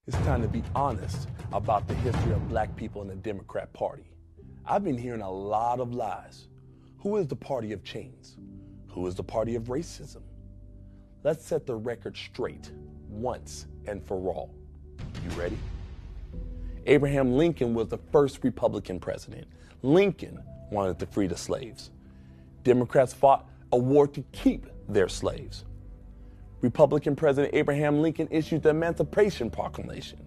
It's time to be honest about the history of black people in the Democrat Party. I've been hearing a lot of lies. Who is the party of chains? Who is the party of racism? Let's set the record straight once and for all. You ready? Abraham Lincoln was the first Republican president. Lincoln wanted to free the slaves. Democrats fought a war to keep their slaves. Republican President Abraham Lincoln issued the Emancipation Proclamation,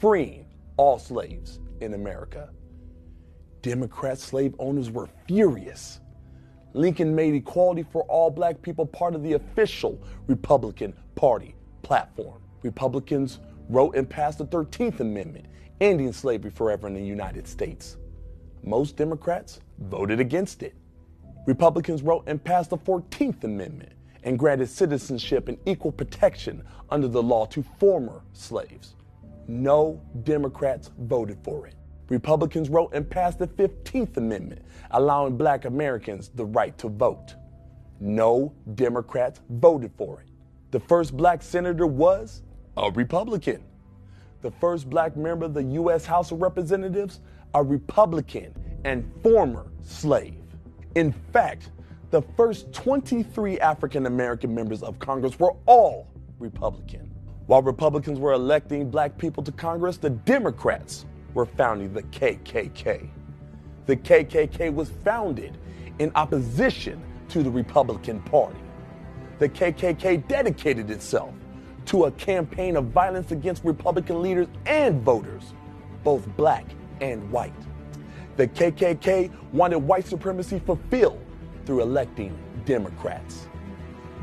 freeing all slaves in America. Democrat slave owners were furious. Lincoln made equality for all black people part of the official Republican Party platform. Republicans wrote and passed the 13th Amendment, ending slavery forever in the United States. Most Democrats voted against it. Republicans wrote and passed the 14th Amendment and granted citizenship and equal protection under the law to former slaves. No Democrats voted for it. Republicans wrote and passed the 15th Amendment, allowing black Americans the right to vote. No Democrats voted for it. The first black senator was a Republican. The first black member of the U.S. House of Representatives, a Republican and former slave. In fact, the first 23 African American members of Congress were all Republican. While Republicans were electing black people to Congress, the Democrats were founding the KKK. The KKK was founded in opposition to the Republican Party. The KKK dedicated itself to a campaign of violence against Republican leaders and voters, both black and white. The KKK wanted white supremacy fulfilled through electing Democrats.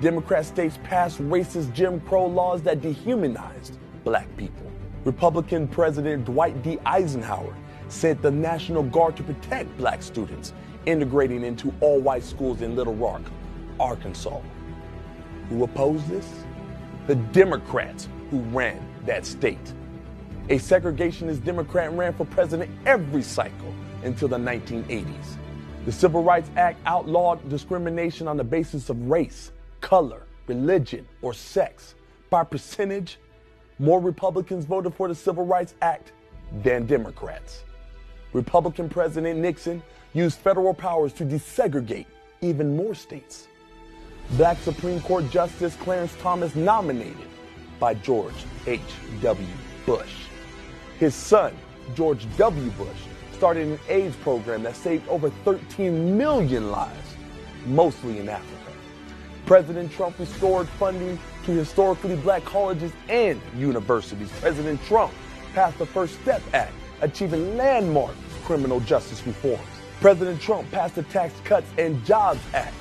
Democrat states passed racist Jim Crow laws that dehumanized black people. Republican President Dwight D. Eisenhower sent the National Guard to protect black students, integrating into all-white schools in Little Rock, Arkansas. Who opposed this? The Democrats who ran that state. A segregationist Democrat ran for president every cycle until the 1980s. The Civil Rights Act outlawed discrimination on the basis of race, color, religion, or sex. By percentage, more Republicans voted for the Civil Rights Act than Democrats. Republican President Nixon used federal powers to desegregate even more states. Black Supreme Court Justice Clarence Thomas, nominated by George H.W. Bush. His son, George W. Bush, started an AIDS program that saved over 13 million lives, mostly in Africa. President Trump restored funding to historically black colleges and universities. President Trump passed the First Step Act, achieving landmark criminal justice reforms. President Trump passed the Tax Cuts and Jobs Act,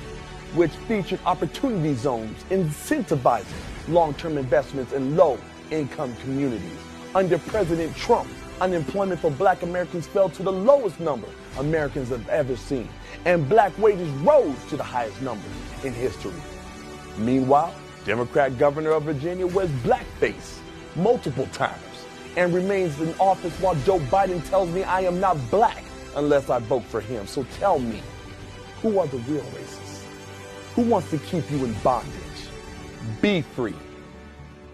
which featured opportunity zones incentivizing long-term investments in low-income communities. Under President Trump, unemployment for black Americans fell to the lowest number Americans have ever seen, and black wages rose to the highest numbers in history. Meanwhile, Democrat governor of Virginia wears blackface multiple times and remains in office while Joe Biden tells me I am not black unless I vote for him. So tell me, who are the real racists? Who wants to keep you in bondage? Be free.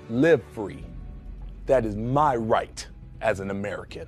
Live free. That is my right as an American.